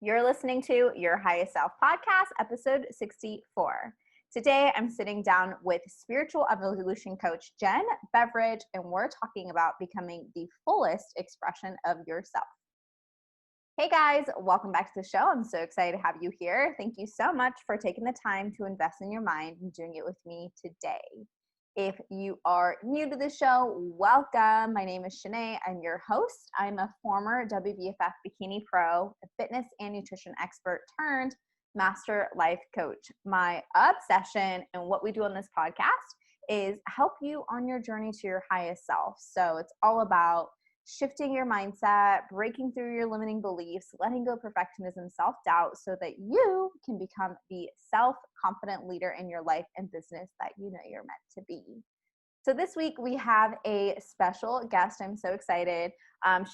You're listening to Your Highest Self podcast, episode 64. Today, I'm sitting down with spiritual evolution coach Jen Beverage, and we're talking about becoming the fullest expression of yourself. Hey guys, welcome back to the show. I'm so excited to have you here. Thank you so much for taking the time to invest in your mind and doing it with me today. If you are new to the show, welcome. My name is Shanae. I'm your host. I'm a former WBFF bikini pro, a fitness and nutrition expert turned master life coach. My obsession and what we do on this podcast is help you on your journey to your highest self. So it's all about shifting your mindset, breaking through your limiting beliefs, letting go of perfectionism, self-doubt, so that you can become the self-confident leader in your life and business that you know you're meant to be. So this week we have a special guest. I'm so excited.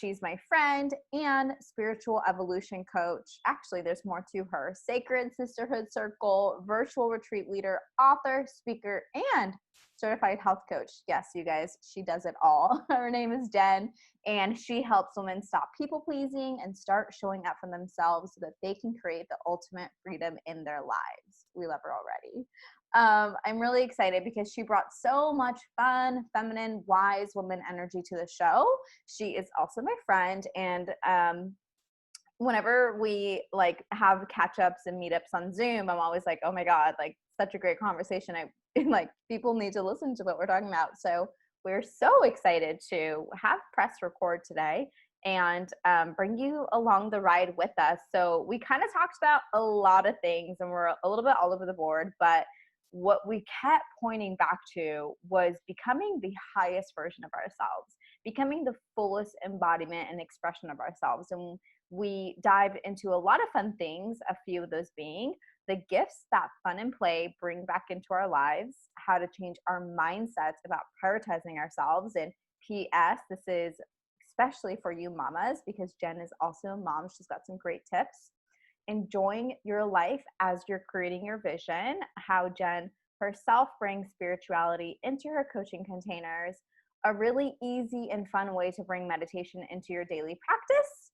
She's my friend and spiritual evolution coach. Actually, there's more to her. Sacred Sisterhood Circle, virtual retreat leader, author, speaker, and certified health coach. Yes, you guys, she does it all. Her name is Jen, and she helps women stop people pleasing and start showing up for themselves so that they can create the ultimate freedom in their lives. We love her already. I'm really excited because she brought so much fun, feminine, wise woman energy to the show. She is also my friend, and whenever we have catch-ups and meetups on Zoom, I'm always like, oh my God, such a great conversation. People need to listen to what we're talking about. So we're so excited to have press record today and bring you along the ride with us. So we kind of talked about a lot of things, and we're a little bit all over the board, but what we kept pointing back to was becoming the highest version of ourselves, becoming the fullest embodiment and expression of ourselves. And we dive into a lot of fun things, a few of those being the gifts that fun and play bring back into our lives, how to change our mindsets about prioritizing ourselves. And P.S., this is especially for you mamas, because Jen is also a mom. She's got some great tips. Enjoying your life as you're creating your vision, how Jen herself brings spirituality into her coaching containers, a really easy and fun way to bring meditation into your daily practice,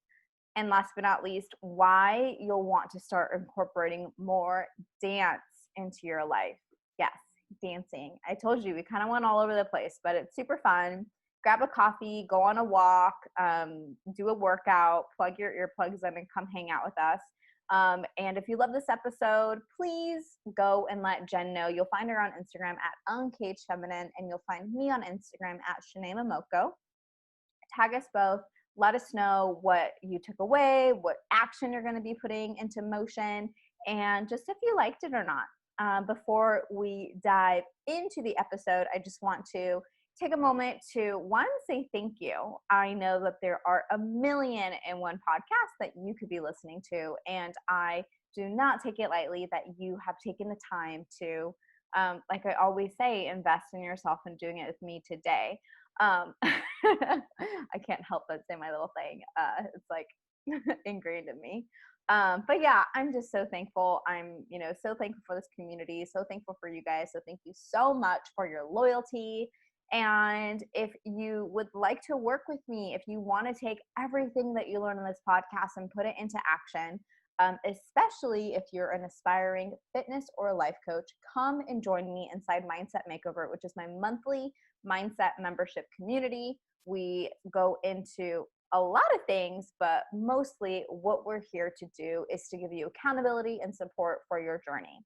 and last but not least, why you'll want to start incorporating more dance into your life. Yes, dancing. I told you we kind of went all over the place, but it's super fun. Grab a coffee, go on a walk, do a workout, plug your earplugs in, and come hang out with us. And if you love this episode, please go and let Jen know. You'll find her on Instagram at uncagedfeminine, and you'll find me on Instagram at Shanae Momoko. Tag us both. Let us know what you took away, what action you're going to be putting into motion, and just if you liked it or not. Before we dive into the episode, I just want to take a moment to, one, say thank you. I know that there are a million and one podcasts that you could be listening to, and I do not take it lightly that you have taken the time to, like I always say, invest in yourself and doing it with me today. I can't help but say my little thing. It's ingrained in me. But yeah, I'm just so thankful. I'm, so thankful for this community, so thankful for you guys. So thank you so much for your loyalty. And if you would like to work with me, if you want to take everything that you learn on this podcast and put it into action, especially if you're an aspiring fitness or life coach, come and join me inside Mindset Makeover, which is my monthly mindset membership community. We go into a lot of things, but mostly what we're here to do is to give you accountability and support for your journey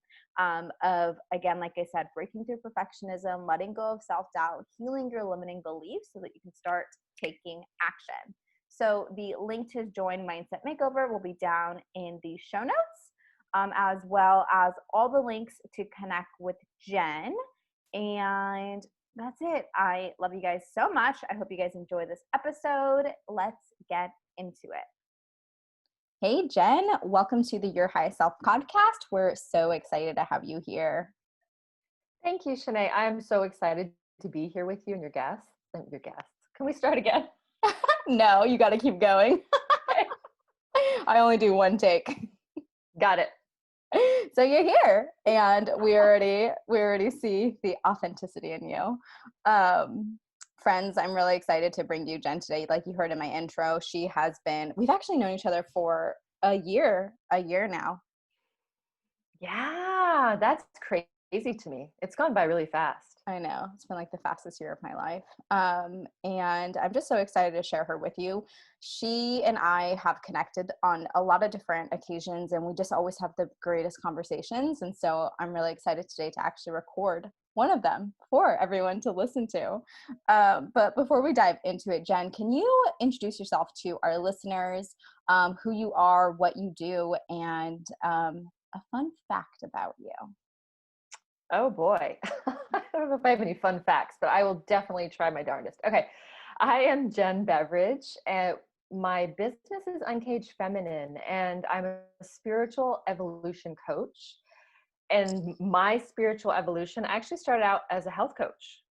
of, again, like I said, breaking through perfectionism, letting go of self-doubt, healing your limiting beliefs so that you can start taking action. So the link to join Mindset Makeover will be down in the show notes, as well as all the links to connect with Jen. And that's it. I love you guys so much. I hope you guys enjoy this episode. Let's get into it. Hey, Jen, welcome to the Your Highest Self podcast. We're so excited to have you here. Thank you, Shanae. I'm so excited to be here with you and your guests. Can we start again? No, you got to keep going. I only do one take. Got it. So you're here, and we already see the authenticity in you. Friends, I'm really excited to bring you Jen today. Like you heard in my intro, we've actually known each other for a year now. Yeah, that's crazy to me. It's gone by really fast. I know. It's been like the fastest year of my life. And I'm just so excited to share her with you. She and I have connected on a lot of different occasions, and we just always have the greatest conversations. And so I'm really excited today to actually record one of them for everyone to listen to. But before we dive into it, Jen, can you introduce yourself to our listeners, who you are, what you do, and a fun fact about you? Oh boy. I don't know if I have any fun facts, but I will definitely try my darndest. Okay. I am Jen Beverage, and my business is Uncaged Feminine, and I'm a spiritual evolution coach. And my spiritual evolution actually started out as a health coach.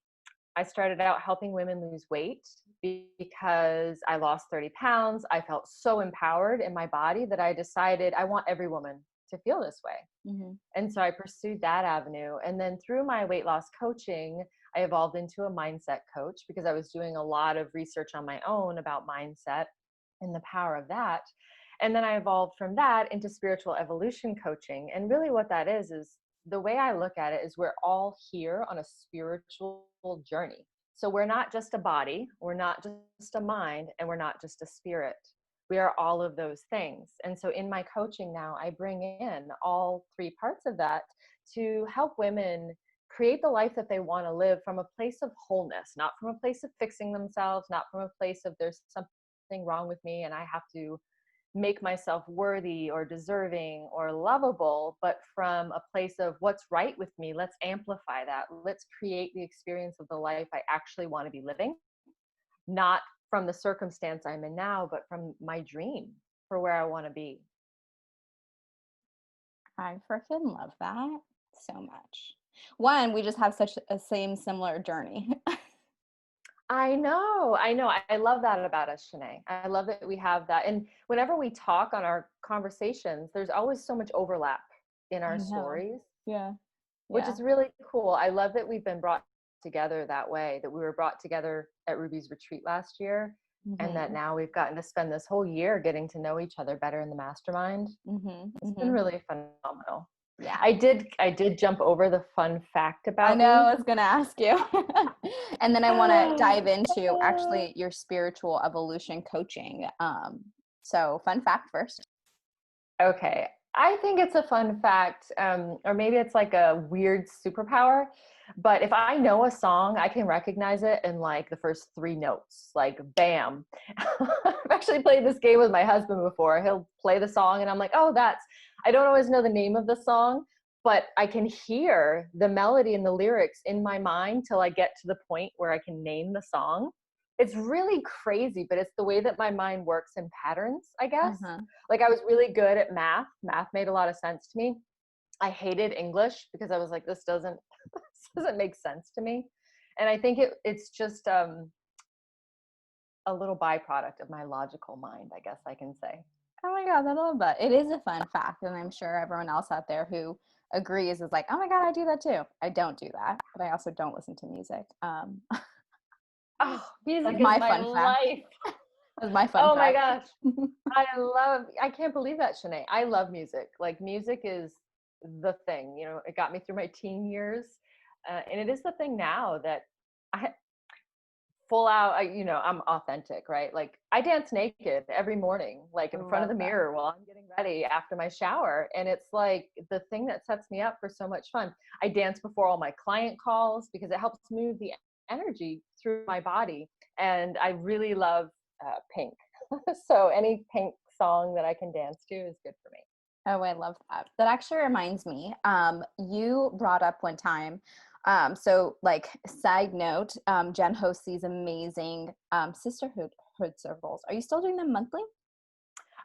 I started out helping women lose weight because I lost 30 pounds. I felt so empowered in my body that I decided I want every woman to feel this way. Mm-hmm. And so I pursued that avenue. And then through my weight loss coaching, I evolved into a mindset coach because I was doing a lot of research on my own about mindset and the power of that. And then I evolved from that into spiritual evolution coaching. And really what that is the way I look at it is we're all here on a spiritual journey. So we're not just a body, we're not just a mind, and we're not just a spirit. We are all of those things. And so in my coaching now, I bring in all three parts of that to help women create the life that they want to live from a place of wholeness, not from a place of fixing themselves, not from a place of there's something wrong with me and I have to make myself worthy or deserving or lovable, but from a place of what's right with me. Let's amplify that. Let's create the experience of the life I actually want to be living, not from the circumstance I'm in now, but from my dream for where I want to be. I freaking love that so much. One, we just have such a similar journey. I know. I love that about us, Shanae. I love that we have that. And whenever we talk on our conversations, there's always so much overlap in I our know. stories, Yeah. which Yeah. is really cool. I love that we've been brought together that way, that we were brought together at Ruby's retreat last year, and that Mhm. now we've gotten to spend this whole year getting to know each other better in the mastermind. Mhm. It's been Mhm. really phenomenal. Yeah. I did jump over the fun fact I about know me. I was going to ask you. And then I want to dive into actually your spiritual evolution coaching. So fun fact first. Okay. I think it's a fun fact, or maybe it's like a weird superpower. But if I know a song, I can recognize it in like the first three notes, like bam. I've actually played this game with my husband before. He'll play the song, and I'm like, oh, I don't always know the name of the song, but I can hear the melody and the lyrics in my mind till I get to the point where I can name the song. It's really crazy, but it's the way that my mind works in patterns, I guess. Uh-huh. Like I was really good at math. Math made a lot of sense to me. I hated English because I was like, this doesn't this doesn't make sense to me. And I think it's just a little byproduct of my logical mind, I guess I can say. Oh my God, I love that. It is a fun fact. And I'm sure everyone else out there who agrees is like, oh my God, I do that too. I don't do that, but I also don't listen to music. Oh, music That's is my my fun fact. life. That's my fun Oh my fact. gosh. I can't believe that, Shanae. I love music. Like music is the thing, it got me through my teen years. And it is the thing now that I full out, I'm authentic, right? Like I dance naked every morning, like in front of Love the that. mirror while I'm getting ready after my shower. And it's like the thing that sets me up for so much fun. I dance before all my client calls because it helps move the energy through my body. And I really love Pink. So any Pink song that I can dance to is good for me. Oh, I love that. That actually reminds me, you brought up one time, so like side note, Jen hosts these amazing sisterhood circles. Are you still doing them monthly?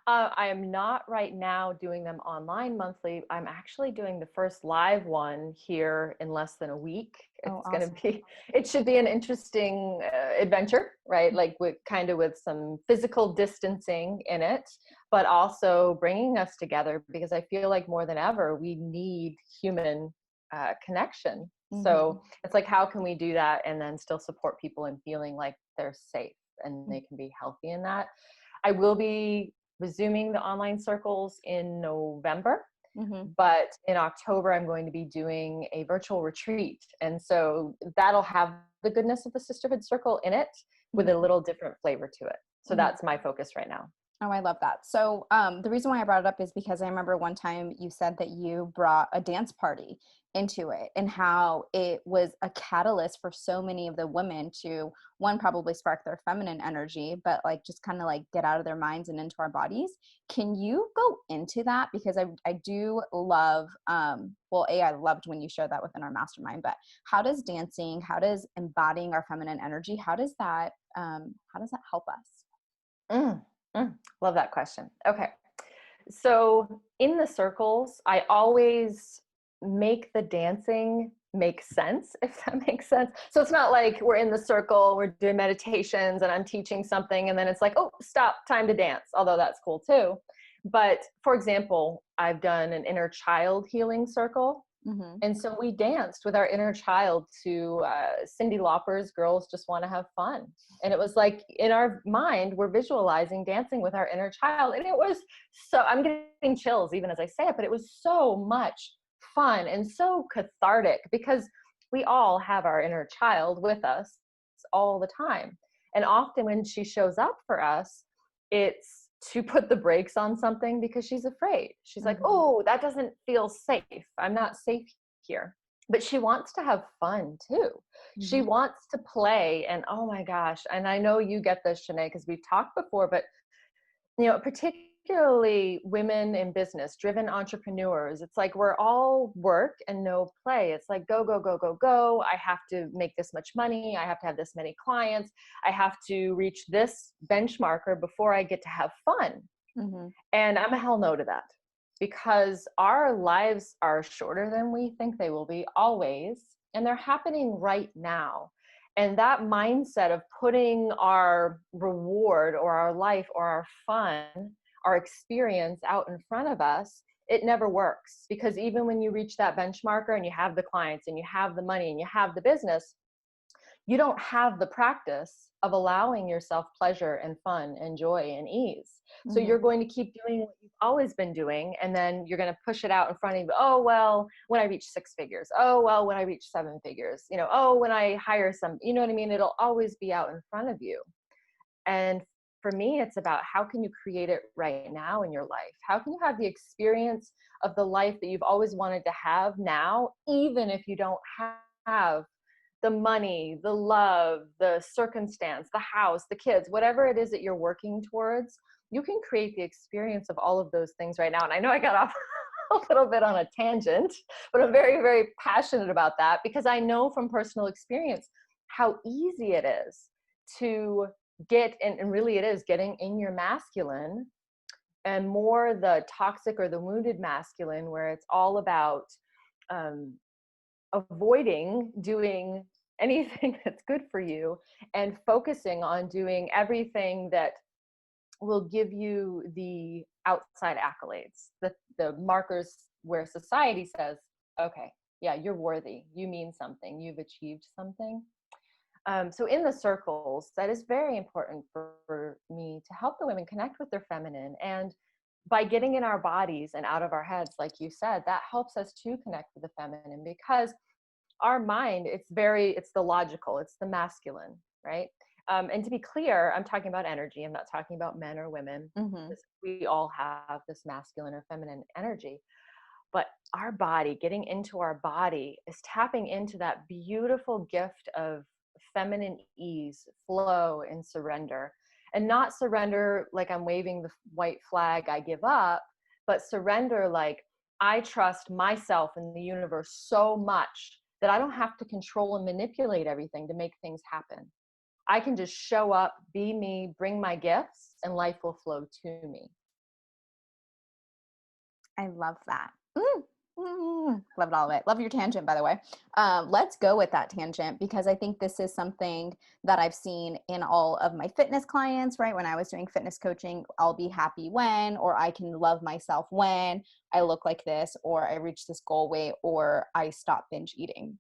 I am not right now doing them online monthly. I'm actually doing the first live one here in less than a week. Oh, It's going awesome. to be, it should be an interesting adventure, right? Like with some physical distancing in it, but also bringing us together because I feel like more than ever, we need human connection. Mm-hmm. So it's like, how can we do that and then still support people in feeling like they're safe and they can be healthy in that? I will be resuming the online circles in November. Mm-hmm. But in October, I'm going to be doing a virtual retreat. And so that'll have the goodness of the Sisterhood Circle in it with a Mm-hmm. little different flavor to it. So Mm-hmm. that's my focus right now. Oh, I love that. So the reason why I brought it up is because I remember one time you said that you brought a dance party into it and how it was a catalyst for so many of the women to, one, probably spark their feminine energy, but like just kind of like get out of their minds and into our bodies. Can you go into that? Because I do love, well, I loved when you shared that within our mastermind, but how does dancing, how does embodying our feminine energy, how does that help us? Mm, love that question. Okay. So in the circles, I always make the dancing make sense, if that makes sense. So it's not like we're in the circle, we're doing meditations and I'm teaching something and then it's like, oh, stop, time to dance, although that's cool too. But for example, I've done an inner child healing circle. Mm-hmm. And so we danced with our inner child to Cyndi Lauper's Girls Just Want to Have Fun. And it was like in our mind, we're visualizing dancing with our inner child. And it was so, I'm getting chills even as I say it, but it was so much fun and so cathartic because we all have our inner child with us all the time. And often when she shows up for us, it's to put the brakes on something because she's afraid. She's like, Mm-hmm. oh, that doesn't feel safe. I'm not safe here. But she wants to have fun too. She Mm-hmm. wants to play. And oh my gosh, and I know you get this, Shanae, because we've talked before, but particularly women in business, driven entrepreneurs, it's like we're all work and no play. It's like go, go, go, go, go. I have to make this much money. I have to have this many clients. I have to reach this benchmarker before I get to have fun. Mm-hmm. And I'm a hell no to that because our lives are shorter than we think they will be always. And they're happening right now. And that mindset of putting our reward or our life or our fun, our experience out in front of us, it never works. Because even when you reach that benchmarker and you have the clients and you have the money and you have the business, you don't have the practice of allowing yourself pleasure and fun and joy and ease. So Mm-hmm. you're going to keep doing what you've always been doing. And then you're going to push it out in front of you. Oh, well, when I reach 6 figures. Oh, well, when I reach 7 figures, oh, when I hire some, you know what I mean? It'll always be out in front of you. And for me, it's about how can you create it right now in your life? How can you have the experience of the life that you've always wanted to have now, even if you don't have the money, the love, the circumstance, the house, the kids, whatever it is that you're working towards, you can create the experience of all of those things right now. And I know I got off a little bit on a tangent, but I'm very, very passionate about that because I know from personal experience how easy it is to get, and really it is getting in your masculine and more the toxic or the wounded masculine, where it's all about avoiding doing anything that's good for you and focusing on doing everything that will give you the outside accolades, the markers where society says, okay, yeah, you're worthy, you mean something, you've achieved something. So in the circles, that is very important for me to help the women connect with their feminine. And by getting in our bodies and out of our heads, like you said, that helps us to connect with the feminine because our mind, it's the logical, it's the masculine, right? And to be clear, I'm talking about energy. I'm not talking about men or women. Mm-hmm. We all have this masculine or feminine energy. But our body, getting into our body, is tapping into that beautiful gift of feminine ease, flow, and surrender. And not surrender like I'm waving the white flag, I give up, but surrender like I trust myself and the universe so much that I don't have to control and manipulate everything to make things happen. I can just show up, be me, bring my gifts, and life will flow to me. I love that. Loved all of it. Love your tangent, by the way. Let's go with that tangent because I think this is something that I've seen in all of my fitness clients, right? When I was doing fitness coaching, I'll be happy when, or I can love myself when I look like this, or I reach this goal weight, or I stop binge eating.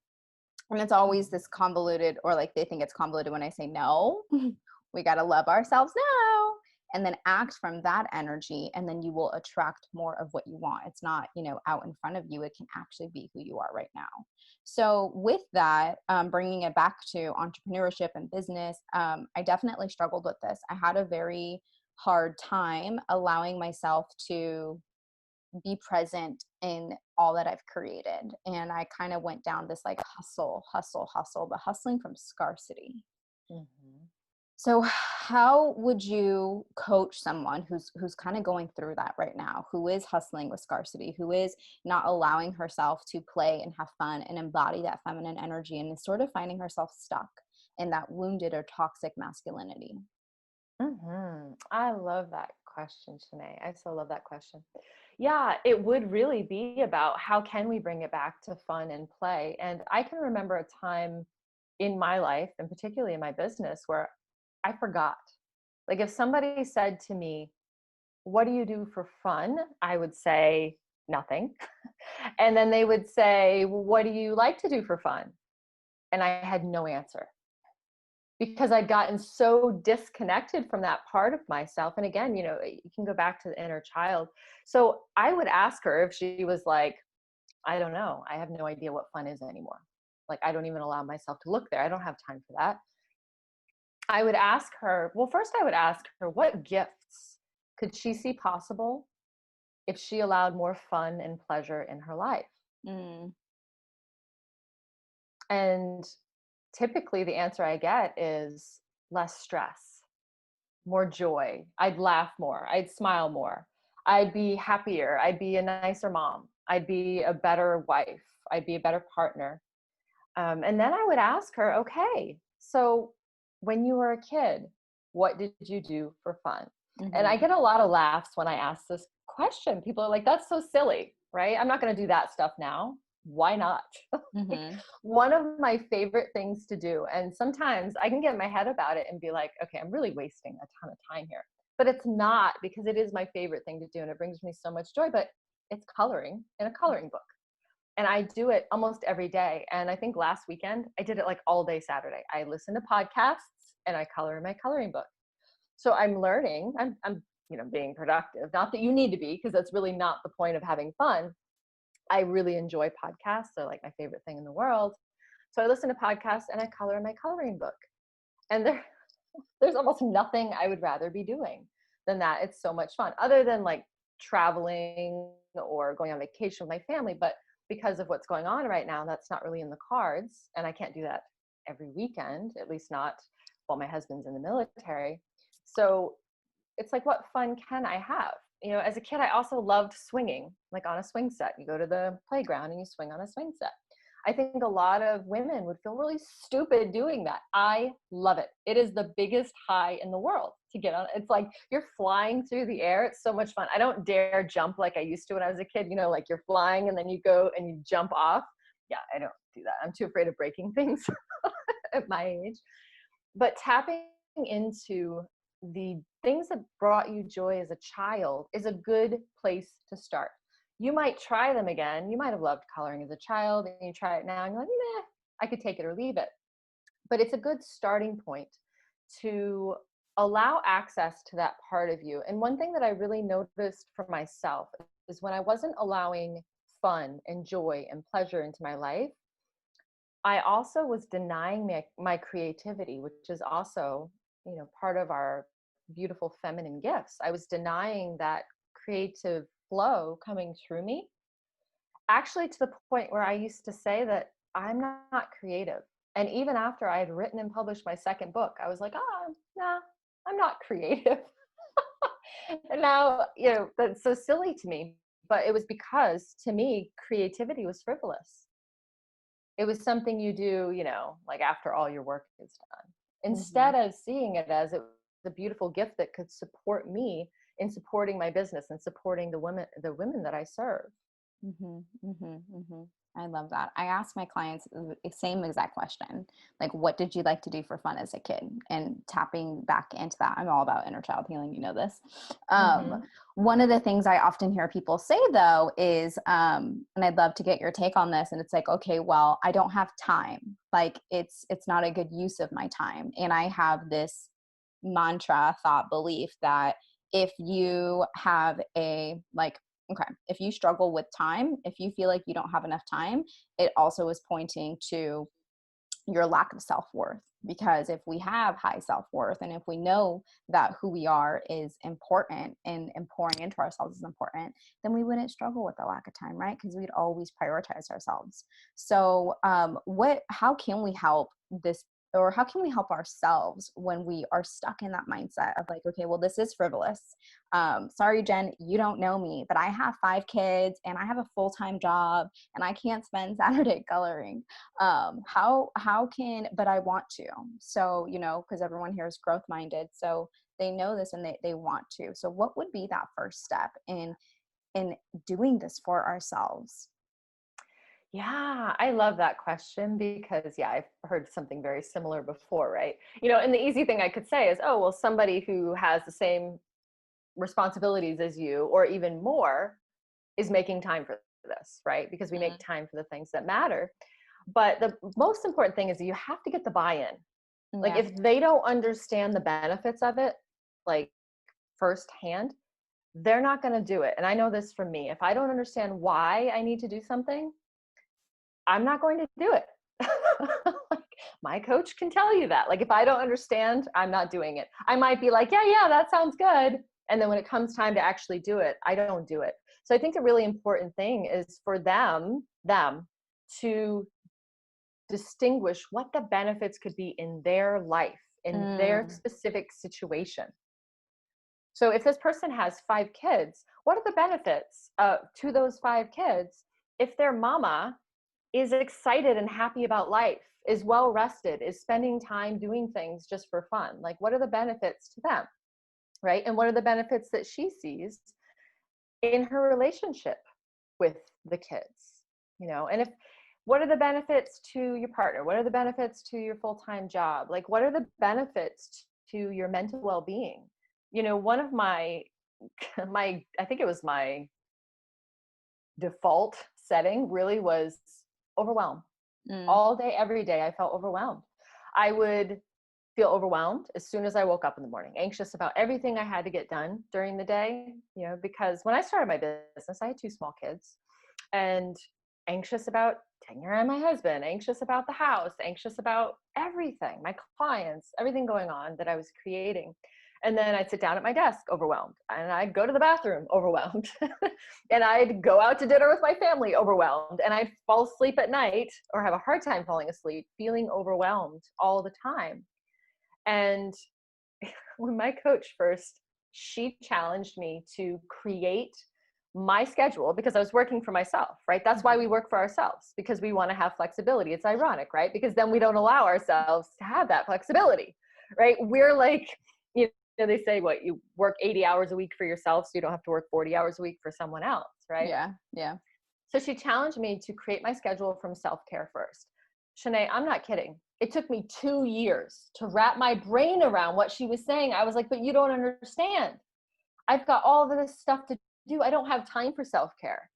And it's always this convoluted, or like they think it's convoluted when I say no, we got to love ourselves now. and then act from that energy, and then you will attract more of what you want. It's not, out in front of you. It can actually be who you are right now. So with that, bringing it back to entrepreneurship and business, I definitely struggled with this. I had a very hard time allowing myself to be present in all that I've created. And I kind of went down this like hustle, but hustling from scarcity. Mhm. So how would you coach someone who's kind of going through that right now, who is hustling with scarcity, who is not allowing herself to play and have fun and embody that feminine energy, and is sort of finding herself stuck in that wounded or toxic masculinity? I love that question, Shanae. I so love that question. Yeah, it would really be about how can we bring it back to fun and play. And I can remember a time in my life, and particularly in my business, where I forgot. Like if somebody said to me, "What do you do for fun?" I would say, "Nothing." And then they would say, "Well, what do you like to do for fun?" And I had no answer because I'd gotten so disconnected from that part of myself. And again, you can go back to the inner child. So I would ask her if she was like, "I don't know. I have no idea what fun is anymore. Like, I don't even allow myself to look there. I don't have time for that." I would ask her, well, first I would ask her what gifts could she see possible if she allowed more fun and pleasure in her life. Mm, And typically the answer I get is less stress, more joy. I'd laugh more. I'd smile more. I'd be happier. I'd be a nicer mom. I'd be a better wife. I'd be a better partner. And then I would ask her, okay, so when you were a kid, what did you do for fun? And I mm-hmm, get a lot of laughs when I ask this question. People are like, that's so silly, right? I'm not going to do that stuff now. Why not? Like, mm-hmm, one of my favorite things to do, and sometimes I can get in my head about it and be like, okay, I'm really wasting a ton of time here. But it's not, because it is my favorite thing to do and it brings me so much joy. But it's coloring in a coloring book. And I do it almost every day. And I think last weekend I did it like all day Saturday. I listen to podcasts and I color in my coloring book. So I'm learning. I'm being productive. Not that you need to be, because that's really not the point of having fun. I really enjoy podcasts. They're like my favorite thing in the world. So I listen to podcasts and I color in my coloring book. And there's almost nothing I would rather be doing than that. It's so much fun, other than like traveling or going on vacation with my family. But because of what's going on right now, that's not really in the cards. And I can't do that every weekend, at least not while my husband's in the military. So it's like, what fun can I have? As a kid, I also loved swinging, like on a swing set. You go to the playground and you swing on a swing set. I think a lot of women would feel really stupid doing that. I love it. It is the biggest high in the world to get on. It's like you're flying through the air. It's so much fun. I don't dare jump like I used to when I was a kid, like you're flying and then you go and you jump off. Yeah, I don't do that. I'm too afraid of breaking things at my age. But tapping into the things that brought you joy as a child is a good place to start. You might try them again. You might have loved coloring as a child and you try it now and you're like, nah, I could take it or leave it. But it's a good starting point to allow access to that part of you. And one thing that I really noticed for myself is when I wasn't allowing fun and joy and pleasure into my life, I also was denying my creativity, which is also, part of our beautiful feminine gifts. I was denying that creative flow coming through me, actually to the point where I used to say that I'm not creative. And even after I had written and published my second book, I was like, oh, no, I'm not creative. And now, that's so silly to me. But it was because to me, creativity was frivolous. It was something you do, like after all your work is done, mm-hmm. instead of seeing it as it was a beautiful gift that could support me in supporting my business and supporting the women that I serve. Mhm, mhm, mhm. I love that. I ask my clients the same exact question. Like, what did you like to do for fun as a kid? And tapping back into that. I'm all about inner child healing, you know this. Mm-hmm. One of the things I often hear people say though is, and I'd love to get your take on this. And it's like, okay, well, I don't have time. Like it's not a good use of my time. And I have this mantra, thought, belief that if you have okay, if you struggle with time, if you feel like you don't have enough time, it also is pointing to your lack of self-worth. Because if we have high self-worth, and if we know that who we are is important, and pouring into ourselves is important, then we wouldn't struggle with the lack of time, right? Because we'd always prioritize ourselves. So how can we help this, or how can we help ourselves when we are stuck in that mindset of like, okay, well, this is frivolous. Sorry, Jen, you don't know me, but I have 5 kids and I have a full-time job and I can't spend Saturday coloring. But I want to. So, because everyone here is growth minded. So they know this and they want to. So what would be that first step in doing this for ourselves? Yeah, I love that question because, yeah, I've heard something very similar before, right? And the easy thing I could say is, oh, well, somebody who has the same responsibilities as you or even more is making time for this, right? Because we make time for the things that matter. But the most important thing is you have to get the buy-in. Like Yeah. if they don't understand the benefits of it, like firsthand, they're not going to do it. And I know this from me. If I don't understand why I need to do something, I'm not going to do it. Like, my coach can tell you that. Like if I don't understand, I'm not doing it. I might be like, yeah, that sounds good. And then when it comes time to actually do it, I don't do it. So I think the really important thing is for them to distinguish what the benefits could be in their life, in their Mm. specific situation. So if this person has 5 kids, what are the benefits to those 5 kids if their mama is excited and happy about life, is well rested, is spending time doing things just for fun? Like, what are the benefits to them, right? And what are the benefits that she sees in her relationship with the kids? And if what are the benefits to your partner? What are the benefits to your full-time job? Like, what are the benefits to your mental well-being? One of my I think it was my default setting really was overwhelm. Mm. All day, every day, I felt overwhelmed. I would feel overwhelmed as soon as I woke up in the morning, anxious about everything I had to get done during the day, because when I started my business, I had 2 small kids, and anxious about taking care of my husband, anxious about the house, anxious about everything, my clients, everything going on that I was creating. And then I'd sit down at my desk overwhelmed, and I'd go to the bathroom overwhelmed, and I'd go out to dinner with my family overwhelmed, and I'd fall asleep at night or have a hard time falling asleep, feeling overwhelmed all the time. And when my coach first, she challenged me to create my schedule because I was working for myself, right? That's why we work for ourselves, because we want to have flexibility. It's ironic, right? Because then we don't allow ourselves to have that flexibility, right? We're like, they say what, you work 80 hours a week for yourself so you don't have to work 40 hours a week for someone else, right? Yeah. Yeah. So she challenged me to create my schedule from self-care first. Shanae, I'm not kidding. It took me 2 years to wrap my brain around what she was saying. I was like, but you don't understand. I've got all of this stuff to do. I don't have time for self-care.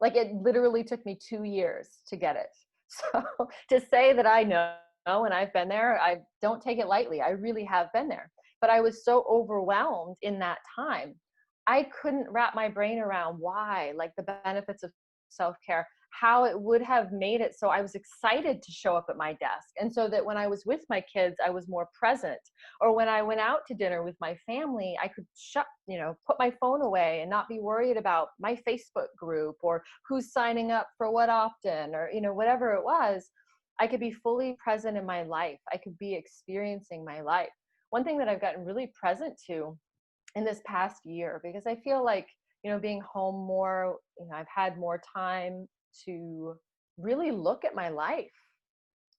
Like, it literally took me 2 years to get it. So to say that I know and I've been there, I don't take it lightly. I really have been there. But I was so overwhelmed in that time. I couldn't wrap my brain around why, like the benefits of self-care, how it would have made it so I was excited to show up at my desk. And so that when I was with my kids, I was more present. Or when I went out to dinner with my family, I could put my phone away and not be worried about my Facebook group or who's signing up for what often, or, whatever it was. I could be fully present in my life. I could be experiencing my life. One thing that I've gotten really present to in this past year, because I feel like, being home more, I've had more time to really look at my life.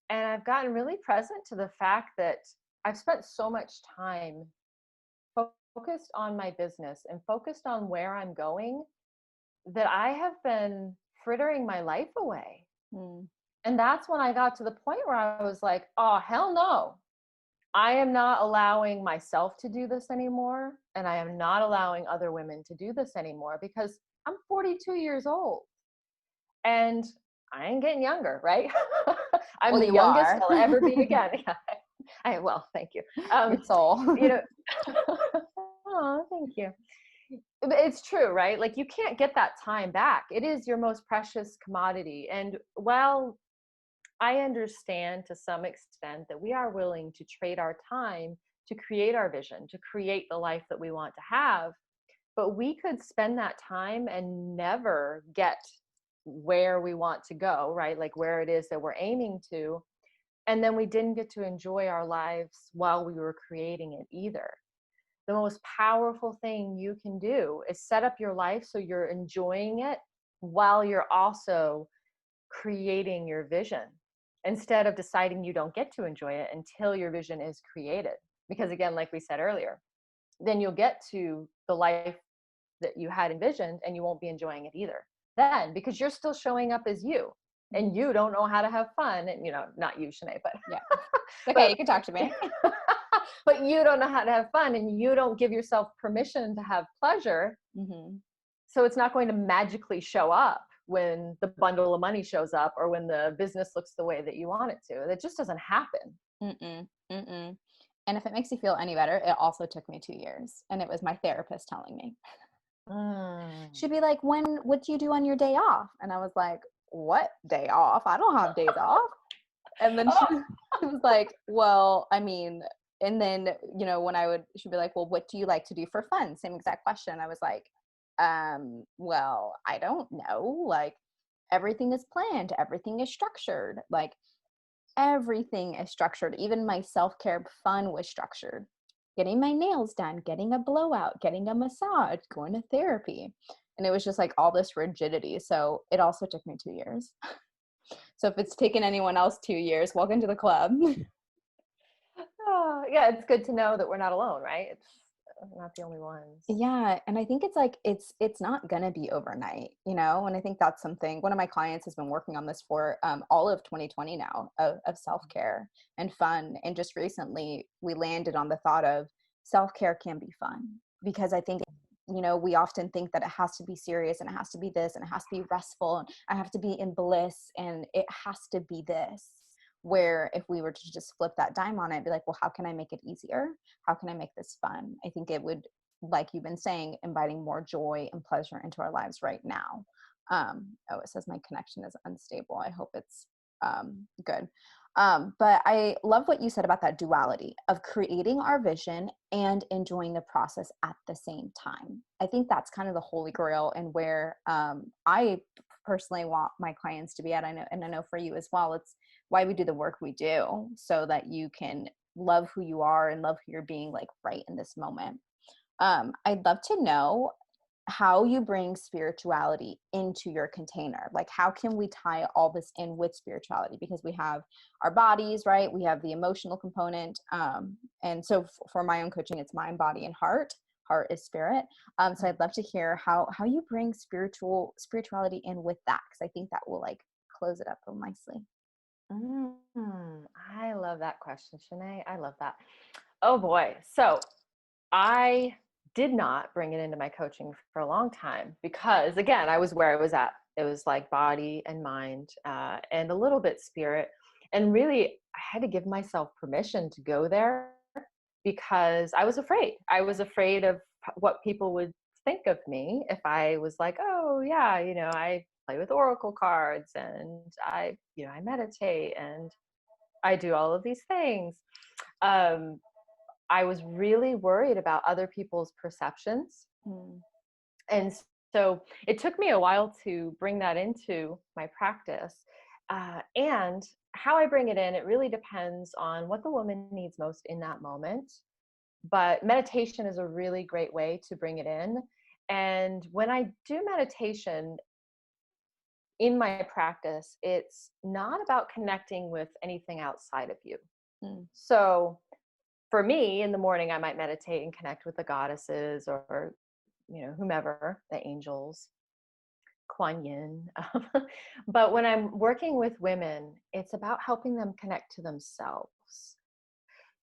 And I've gotten really present to the fact that I've spent so much time focused on my business and focused on where I'm going that I have been frittering my life away. Mm. And that's when I got to the point where I was like, oh, hell no. I am not allowing myself to do this anymore. And I am not allowing other women to do this anymore, because I'm 42 years old and I ain't getting younger, right? I'm Well, the you youngest are. I'll ever be again. Well, thank you. Your soul. You know, Oh, thank you. But it's true, right? Like you can't get that time back. It is your most precious commodity. And while I understand to some extent that we are willing to trade our time to create our vision, to create the life that we want to have, but we could spend that time and never get where we want to go, right? Like where it is that we're aiming to. And then we didn't get to enjoy our lives while we were creating it either. The most powerful thing you can do is set up your life so you're enjoying it while you're also creating your vision, instead of deciding you don't get to enjoy it until your vision is created. Because again, like we said earlier, then you'll get to the life that you had envisioned and you won't be enjoying it either then, because you're still showing up as you and you don't know how to have fun. And not you, Shanae, but Yeah. Okay, but you can talk to me. but you don't know how to have fun and you don't give yourself permission to have pleasure. Mm-hmm. So it's not going to magically show up when the bundle of money shows up or when the business looks the way that you want it to. That just doesn't happen. Mm-mm. Mm-mm. And if it makes you feel any better, it also took me 2 years, and it was my therapist telling me. She'd be like, what do you do on your day off? And I was like, what day off? I don't have days off. And then she was like, well, I mean, and then, she'd be like, well, what do you like to do for fun? Same exact question. I was like, well, I don't know. Like, everything is planned. Everything is structured. Like, everything is structured. Even my self-care fun was structured. Getting my nails done, getting a blowout, getting a massage, going to therapy. And it was just like all this rigidity. So it also took me 2 years. So if it's taken anyone else 2 years, welcome to the club. Oh, yeah, it's good to know that we're not alone, right? It's we're not the only ones. Yeah. And I think it's like, it's not going to be overnight, And I think that's something, one of my clients has been working on this for all of 2020 now, of self-care and fun. And just recently we landed on the thought of self-care can be fun, because I think, we often think that it has to be serious and it has to be this and it has to be restful and I have to be in bliss and it has to be this. Where if we were to just flip that dime on it, be like, well, how can I make it easier? How can I make this fun? I think it would, like you've been saying, inviting more joy and pleasure into our lives right now. It says my connection is unstable. I hope it's good. But I love what you said about that duality of creating our vision and enjoying the process at the same time. I think that's kind of the holy grail, and where I personally want my clients to be at. I know for you as well, it's why we do the work we do, so that you can love who you are and love who you're being, like right in this moment. I'd love to know how you bring spirituality into your container. Like, how can we tie all this in with spirituality? Because we have our bodies, right? We have the emotional component. And so for my own coaching, it's mind, body, and heart. Heart is spirit. So I'd love to hear how you bring spirituality in with that, because I think that will like close it up real nicely. I love that question, Shanae. I love that. Oh boy. So I did not bring it into my coaching for a long time because, again, I was where I was at. It was like body and mind and a little bit spirit. And really, I had to give myself permission to go there because I was afraid. I was afraid of what people would think of me if I was like, oh, yeah, I play with oracle cards and I meditate and I do all of these things. I was really worried about other people's perceptions. And so it took me a while to bring that into my practice. And how I bring it in, it really depends on what the woman needs most in that moment. But meditation is a really great way to bring it in. And when I do meditation in my practice, it's not about connecting with anything outside of you. So for me, in the morning, I might meditate and connect with the goddesses or whomever, the angels, Kuan Yin. But when I'm working with women, it's about helping them connect to themselves,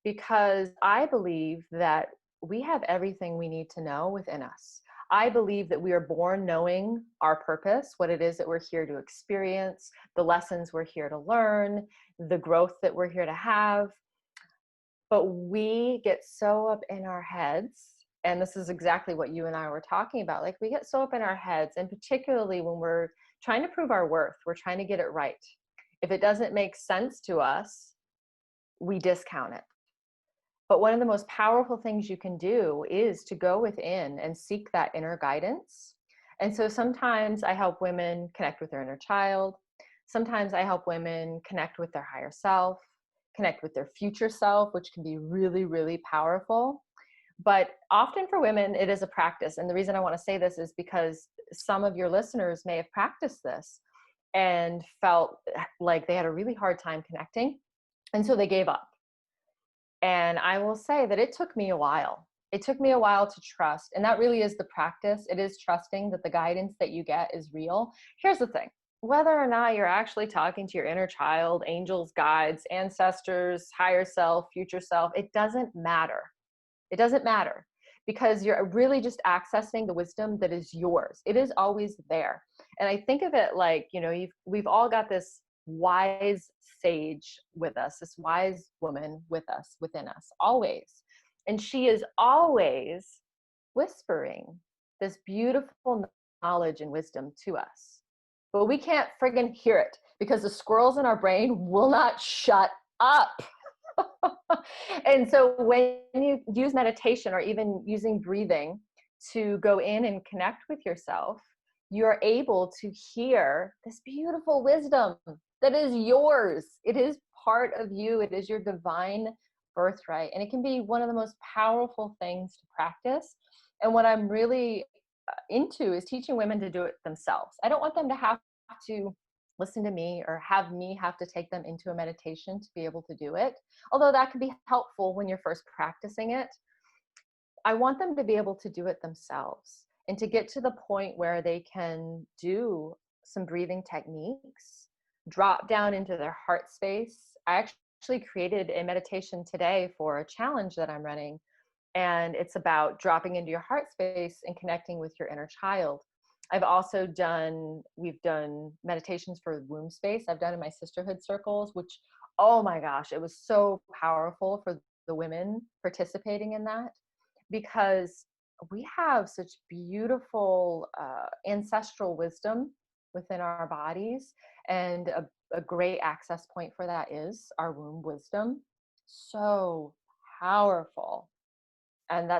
because I believe that we have everything we need to know within us. I believe that we are born knowing our purpose, what it is that we're here to experience, the lessons we're here to learn, the growth that we're here to have. But we get so up in our heads And this is exactly what you and I were talking about. Like, we get so up in our heads, and particularly when we're trying to prove our worth, we're trying to get it right. If it doesn't make sense to us, we discount it. But one of the most powerful things you can do is to go within and seek that inner guidance. And so sometimes I help women connect with their inner child. Sometimes I help women connect with their higher self, connect with their future self, which can be really, really powerful. But often for women, it is a practice. And the reason I want to say this is because some of your listeners may have practiced this and felt like they had a really hard time connecting. And so they gave up. And I will say that it took me a while. It took me a while to trust. And that really is the practice. It is trusting that the guidance that you get is real. Here's the thing: whether or not you're actually talking to your inner child, angels, guides, ancestors, higher self, future self, it doesn't matter. It doesn't matter, because you're really just accessing the wisdom that is yours. It is always there. And I think of it like, we've all got this wise sage with us, this wise woman with us, within us, always. And she is always whispering this beautiful knowledge and wisdom to us. But we can't friggin' hear it because the squirrels in our brain will not shut up. And so when you use meditation or even using breathing to go in and connect with yourself, you're able to hear this beautiful wisdom that is yours. It is part of you. It is your divine birthright. And it can be one of the most powerful things to practice. And what I'm really into is teaching women to do it themselves. I don't want them to have to listen to me or have me have to take them into a meditation to be able to do it. Although that can be helpful when you're first practicing it. I want them to be able to do it themselves and to get to the point where they can do some breathing techniques, drop down into their heart space. I actually created a meditation today for a challenge that I'm running, and it's about dropping into your heart space and connecting with your inner child. We've done meditations for womb space. I've done in my sisterhood circles, which, oh my gosh, it was so powerful for the women participating in that, because we have such beautiful ancestral wisdom within our bodies. And a great access point for that is our womb wisdom. So powerful. And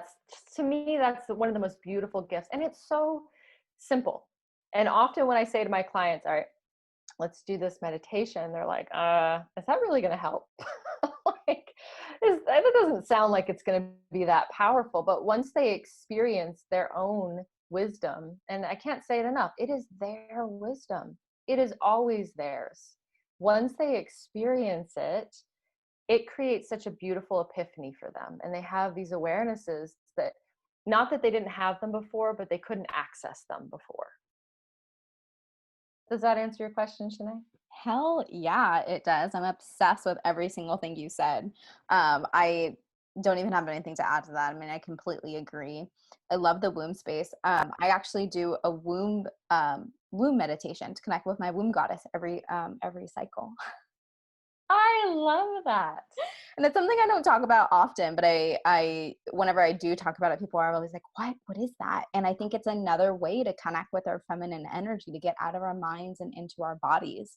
to me, that's one of the most beautiful gifts. And it's so simple. And often when I say to my clients, all right, let's do this meditation, they're like, is that really going to help? Like, that doesn't sound like it's going to be that powerful. But once they experience their own wisdom, and I can't say it enough, it is their wisdom. It is always theirs. Once they experience it, it creates such a beautiful epiphany for them. And they have these awarenesses that, not that they didn't have them before, but they couldn't access them before. Does that answer your question, Shanae? Hell yeah, it does. I'm obsessed with every single thing you said. I don't even have anything to add to that. I mean, I completely agree. I love the womb space. I actually do a womb meditation to connect with my womb goddess every cycle. I love that. And it's something I don't talk about often, but I whenever I do talk about it, people are always like, what is that? And I think it's another way to connect with our feminine energy, to get out of our minds and into our bodies.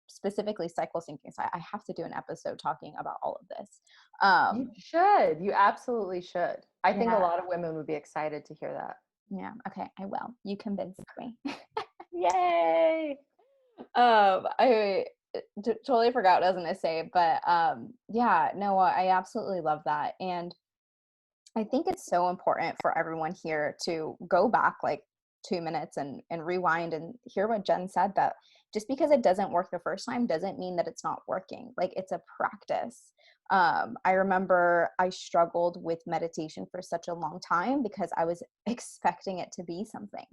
Specifically cycle syncing. So I have to do an episode talking about all of this. You should. You absolutely should. I think a Yeah. lot of women would be excited to hear that. Yeah. Okay. I will. You convinced me. Yay. I totally forgot what I was going to say, but yeah, no, I absolutely love that. And I think it's so important for everyone here to go back like 2 minutes and rewind and hear what Jen said, that just because it doesn't work the first time doesn't mean that it's not working. Like, it's a practice. I remember I struggled with meditation for such a long time because I was expecting it to be something.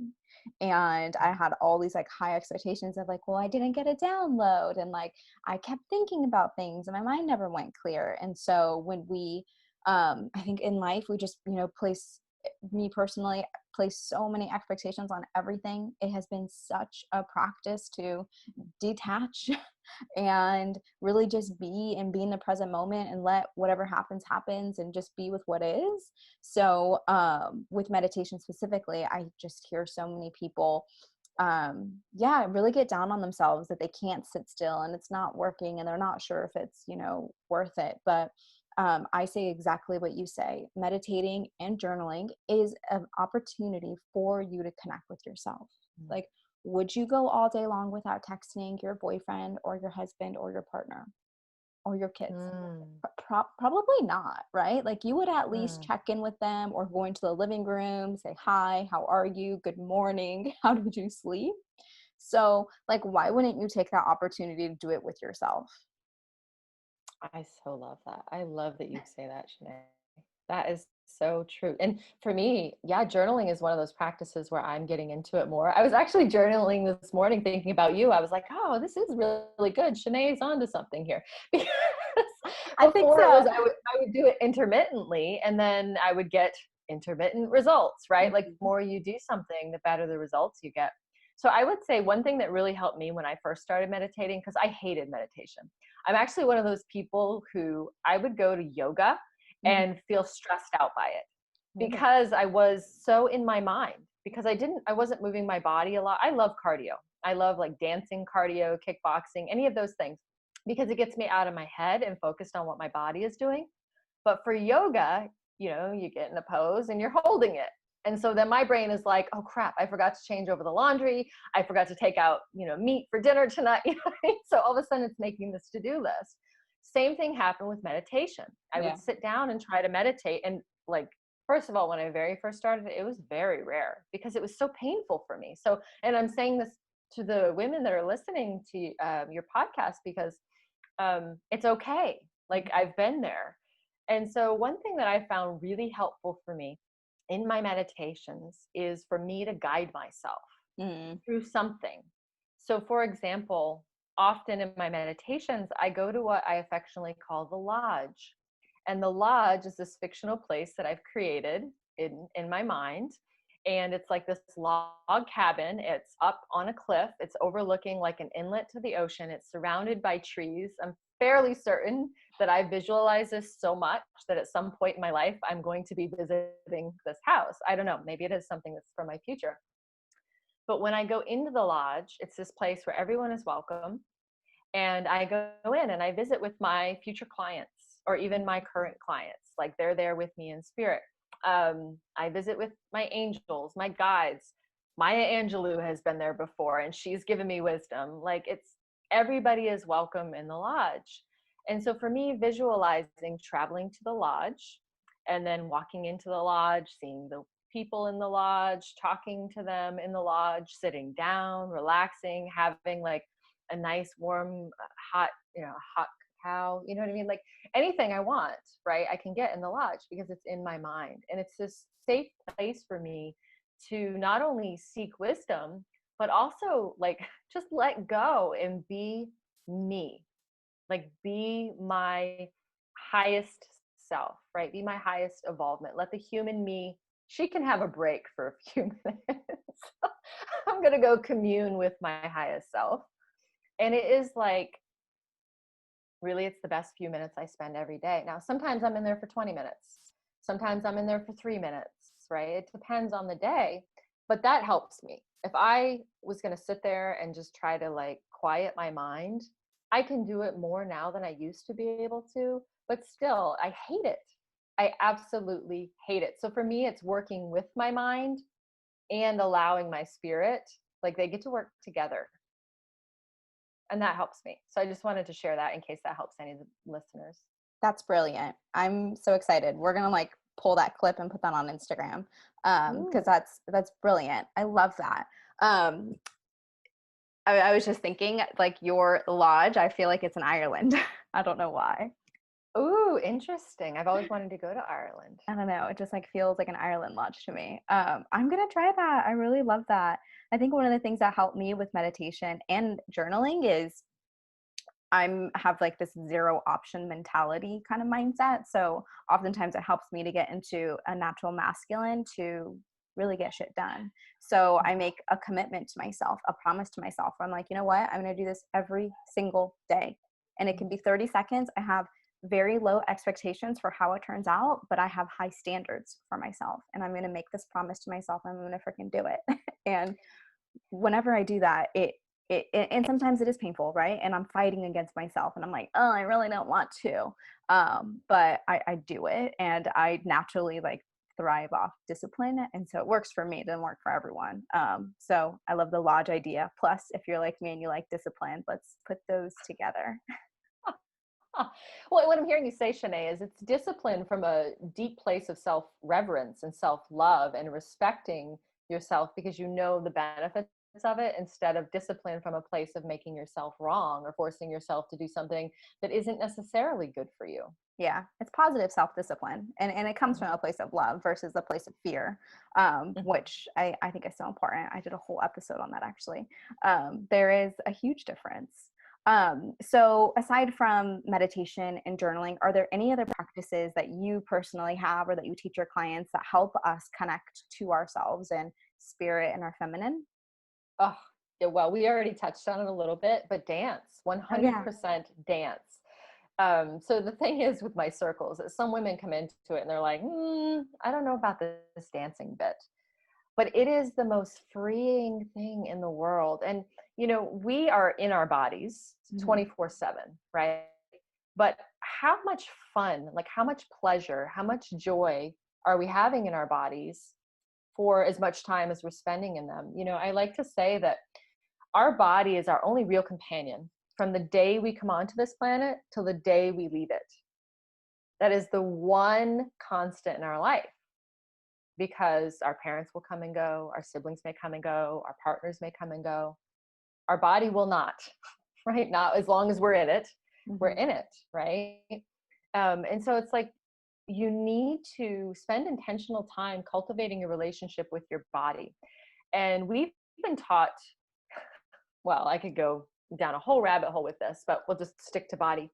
And I had all these like high expectations of like, well, I didn't get a download. And like, I kept thinking about things and my mind never went clear. And so when we, I think in life, we just, me personally, place so many expectations on everything. It has been such a practice to detach and really just be in the present moment and let whatever happens and just be with what is. So with meditation specifically, I just hear so many people yeah, really get down on themselves that they can't sit still and it's not working and they're not sure if it's, worth it. But I say exactly what you say. Meditating and journaling is an opportunity for you to connect with yourself. Mm. Like, would you go all day long without texting your boyfriend or your husband or your partner or your kids? Mm. Probably not, right? Like, you would at least Mm. check in with them or go into the living room, say hi, how are you, good morning, how did you sleep? So like, why wouldn't you take that opportunity to do it with yourself? I so love that. I love that you say that, Shanae. That is so true. And for me, yeah, journaling is one of those practices where I'm getting into it more. I was actually journaling this morning thinking about you. I was like, oh, this is really good. Shanae's onto something here. I Because think before it so. was I would do it intermittently and then I would get intermittent results, right? Like the Mhm. more you do something, the better the results you get. So I would say one thing that really helped me when I first started meditating, because I hated meditation. I'm actually one of those people who I would go to yoga Mhm. and feel stressed out by it Really? because I was so in my mind because I wasn't moving my body a lot. I love cardio. I love like dancing, cardio, kickboxing, any of those things because it gets me out of my head and focused on what my body is doing. But for yoga, you get in a pose and you're holding it. And so then my brain is like, oh crap, I forgot to change over the laundry. I forgot to take out, meat for dinner tonight. So all of a sudden it's making this to-do list. Same thing happened with meditation. I would Yeah. sit down and try to meditate. And like, first of all, when I very first started, it was very rare because it was so painful for me. So, and I'm saying this to the women that are listening to your podcast because it's okay. Like I've been there. And so, one thing that I found really helpful for me in my meditations is for me to guide myself Mm. through something. So, for example, often in my meditations, I go to what I affectionately call the lodge. And the lodge is this fictional place that I've created in my mind. And it's like this log cabin. It's up on a cliff. It's overlooking like an inlet to the ocean. It's surrounded by trees. I'm fairly certain that I visualize this so much that at some point in my life, I'm going to be visiting this house. I don't know. Maybe it is something that's for my future. But when I go into the lodge, it's this place where everyone is welcome. And I go in and I visit with my future clients or even my current clients. Like they're there with me in spirit. I visit with my angels, my guides. Maya Angelou has been there before and she's given me wisdom. Like it's everybody is welcome in the lodge. And so for me, visualizing traveling to the lodge and then walking into the lodge, seeing the people in the lodge, talking to them in the lodge, sitting down, relaxing, having like a nice warm hot cacao, you know what I mean, like anything I want, right, I can get in the lodge because it's in my mind and it's this safe place for me to not only seek wisdom but also like just let go and be me, like be my highest self, right, be my highest evolvement, let the human me, she can have a break for a few minutes. I'm going to go commune with my highest self. And it is like, really, it's the best few minutes I spend every day. Now, sometimes I'm in there for 20 minutes. Sometimes I'm in there for 3 minutes, right? It depends on the day, but that helps me. If I was going to sit there and just try to like quiet my mind, I can do it more now than I used to be able to, but still, I hate it. I absolutely hate it. So for me, it's working with my mind and allowing my spirit, like they get to work together, and that helps me. So I just wanted to share that in case that helps any of the listeners. That's brilliant. I'm so excited. We're gonna like pull that clip and put that on Instagram because Ooh. that's brilliant. I love that. Um, I was just thinking like your lodge. I feel like it's in Ireland. I don't know why. Ooh, interesting. I've always wanted to go to Ireland. I don't know. It just like feels like an Ireland lodge to me. I'm gonna try that. I really love that. I think one of the things that helped me with meditation and journaling is I'm have like this zero option mentality kind of mindset. So oftentimes it helps me to get into a natural masculine to really get shit done. So I make a commitment to myself, a promise to myself. I'm like, you know what? I'm going to do this every single day. And it can be 30 seconds. I have very low expectations for how it turns out, but I have high standards for myself. And I'm going to make this promise to myself. I'm going to freaking do it. And whenever I do that, and sometimes it is painful, right? And I'm fighting against myself and I'm like, oh, I really don't want to. But I do it, and I naturally like thrive off discipline. And so it works for me. It doesn't work for everyone. So I love the lodge idea. Plus, if you're like me and you like discipline, let's put those together. Well, what I'm hearing you say, Shanae, is it's discipline from a deep place of self-reverence and self-love and respecting yourself because you know the benefits of it, instead of discipline from a place of making yourself wrong or forcing yourself to do something that isn't necessarily good for you. Yeah, it's positive self-discipline, and it comes from a place of love versus a place of fear, which I think is so important. I did a whole episode on that, actually. There is a huge difference. So aside from meditation and journaling, are there any other practices that you personally have or that you teach your clients that help us connect to ourselves and spirit and our feminine? Oh, yeah, well, we already touched on it a little bit, but dance, Oh yeah. 100% dance. So the thing is with my circles, that some women come into it and they're like, I don't know about this dancing bit, but it is the most freeing thing in the world. And, you know, we are in our bodies Mhm. 24/7, right? But how much fun, like how much pleasure, how much joy are we having in our bodies for as much time as we're spending in them? You know, I like to say that our body is our only real companion from the day we come onto this planet till the day we leave it. That is the one constant in our life, because our parents will come and go, our siblings may come and go, our partners may come and go. Our body will not, right? Not as long as we're in it, we're Mhm. in it, right? And so it's like you need to spend intentional time cultivating a relationship with your body. And we've been taught, well, I could go down a whole rabbit hole with this, but we'll just stick to body.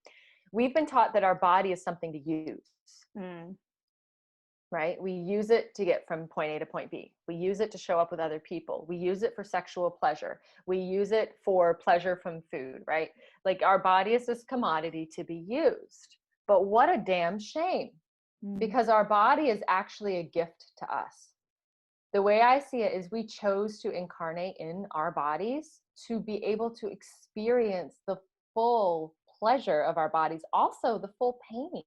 We've been taught that our body is something to use, Mm. right? We use it to get from point A to point B. We use it to show up with other people. We use it for sexual pleasure. We use it for pleasure from food, right? Like our body is this commodity to be used. But what a damn shame, Mm. because our body is actually a gift to us. The way I see it is we chose to incarnate in our bodies to be able to experience the full pleasure of our bodies, also the full pain.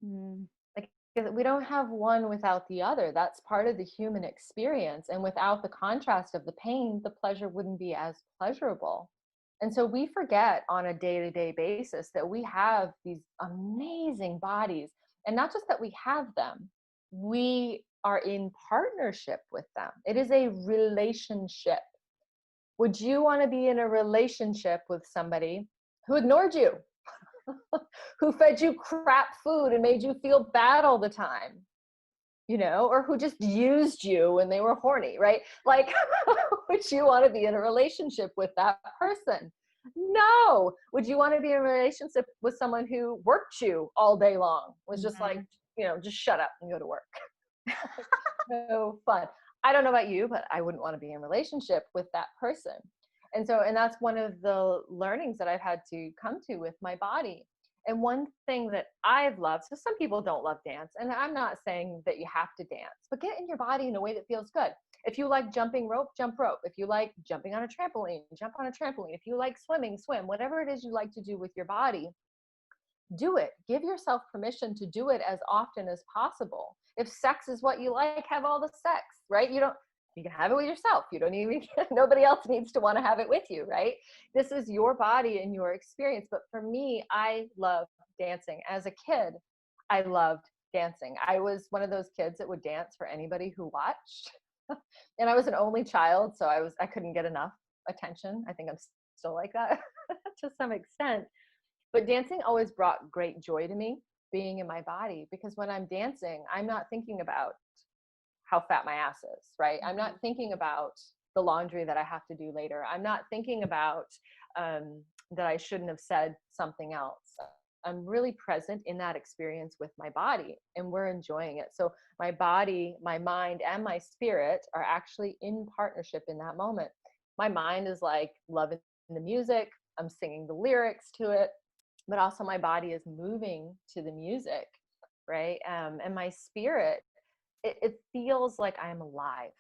Mm. Like we don't have one without the other. That's part of the human experience. And without the contrast of the pain, the pleasure wouldn't be as pleasurable. And so we forget on a day-to-day basis that we have these amazing bodies. And not just that we have them, we are in partnership with them. It is a relationship. Would you want to be in a relationship with somebody who ignored you, who fed you crap food and made you feel bad all the time, you know, or who just used you when they were horny, right? Like, would you want to be in a relationship with that person? No. Would you want to be in a relationship with someone who worked you all day long, was just like, Mhm. you know, just shut up and go to work? No fun. I don't know about you, but I wouldn't want to be in a relationship with that person. And so, and that's one of the learnings that I've had to come to with my body. And one thing that I've loved, so some people don't love dance, and I'm not saying that you have to dance, but get in your body in a way that feels good. If you like jumping rope, jump rope. If you like jumping on a trampoline, jump on a trampoline. If you like swimming, swim. Whatever it is you like to do with your body, do it. Give yourself permission to do it as often as possible. If sex is what you like, have all the sex, right? You can have it with yourself. You don't even, nobody else needs to want to have it with you, right? This is your body and your experience. But for me, I love dancing. As a kid, I loved dancing. I was one of those kids that would dance for anybody who watched. And I was an only child, so I couldn't get enough attention. I think I'm still like that to some extent. But dancing always brought great joy to me, being in my body, because when I'm dancing, I'm not thinking about how fat my ass is, right? I'm Mhm. not thinking about the laundry that I have to do later. I'm not thinking about that I shouldn't have said something else. I'm really present in that experience with my body, and we're enjoying it. So my body, my mind, and my spirit are actually in partnership in that moment. My mind is like loving the music, I'm singing the lyrics to it, but also my body is moving to the music, right? And my spirit, it feels like I'm alive.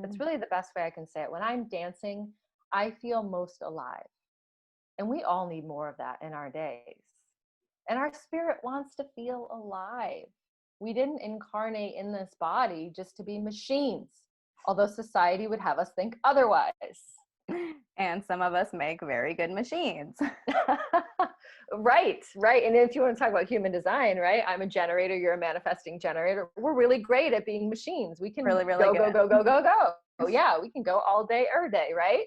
That's Mm. really the best way I can say it. When I'm dancing, I feel most alive. And we all need more of that in our days. And our spirit wants to feel alive. We didn't incarnate in this body just to be machines, although society would have us think otherwise. And some of us make very good machines. Right, right. And if you want to talk about human design, right? I'm a generator, you're a manifesting generator. We're really great at being machines. We can Really, really go, good. go, go, go, go, go. Oh, yeah, we can go all day, every day, right?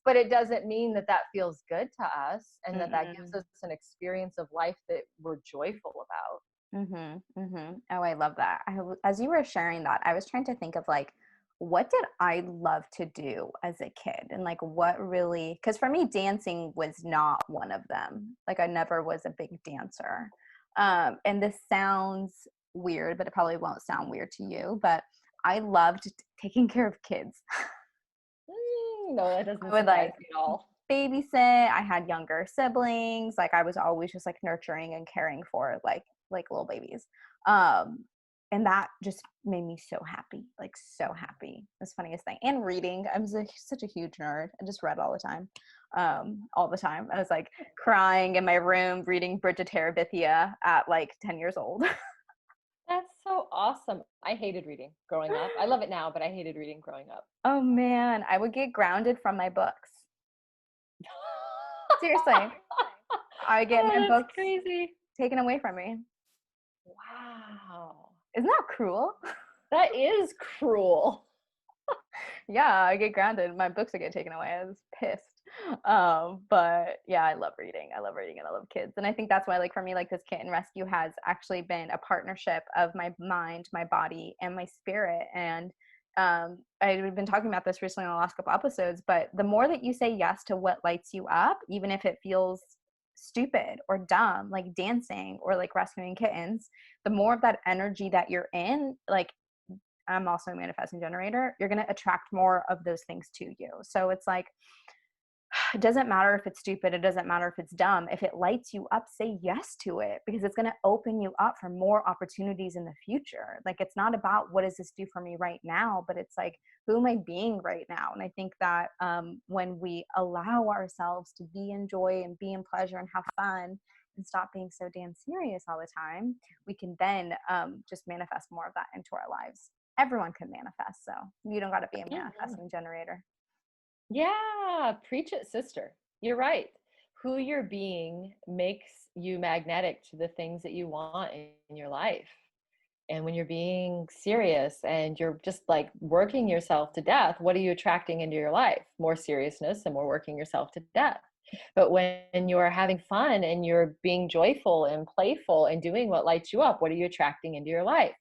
But it doesn't mean that that feels good to us and that that gives Mm-mm. us an experience of life that we're joyful about. Mm-hmm. Mm-hmm. Oh, I love that. As you were sharing that, I was trying to think of like, what did I love to do as a kid? And like, what really, because for me, dancing was not one of them. Like, I never was a big dancer. And this sounds weird, but it probably won't sound weird to you. But I loved taking care of kids. No, that I doesn't would surprise like me at all. babysit. I had younger siblings. Like I was always just like nurturing and caring for like little babies. Um, and that just made me so happy, like so happy. That's the funniest thing. And reading. I was such a huge nerd. I just read all the time. All the time. I was like crying in my room reading Bridget Terabithia at like 10 years old. That's so awesome. I hated reading growing up. I love it now, but I hated reading growing up. Oh man, I would get grounded from my books. Seriously. I get Oh, my that's books crazy. taken away from me. Wow. Isn't that cruel? That is cruel. Yeah, I get grounded. My books would get taken away. I was pissed. But yeah, I love reading. I love reading and I love kids. And I think that's why, like, for me, like, this kitten rescue has actually been a partnership of my mind, my body, and my spirit. And I've been talking about this recently on the last couple episodes, but the more that you say yes to what lights you up, even if it feels stupid or dumb, like dancing or like rescuing kittens, the more of that energy that you're in, like, I'm also a manifesting generator, you're going to attract more of those things to you. So it's like, it doesn't matter if it's stupid. It doesn't matter if it's dumb. If it lights you up, say yes to it because it's going to open you up for more opportunities in the future. Like, it's not about what does this do for me right now, but it's like, who am I being right now? And I think that when we allow ourselves to be in joy and be in pleasure and have fun and stop being so damn serious all the time, we can then just manifest more of that into our lives. Everyone can manifest. So you don't got to be a Mhm. manifesting generator. Yeah, preach it, sister. You're right. Who you're being makes you magnetic to the things that you want in your life. And when you're being serious and you're just like working yourself to death, what are you attracting into your life? More seriousness and more working yourself to death. But when you're having fun and you're being joyful and playful and doing what lights you up, what are you attracting into your life?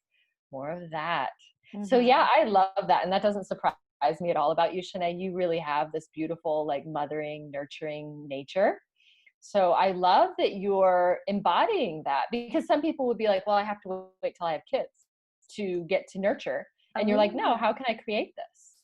More of that. So Mm-hmm. yeah, I love that. And that doesn't surprise me at all about you, Shanae. You really have this beautiful, like mothering, nurturing nature. So I love that you're embodying that because some people would be like, well, I have to wait till I have kids to get to nurture. And you're like, no, Oh, how can I create this?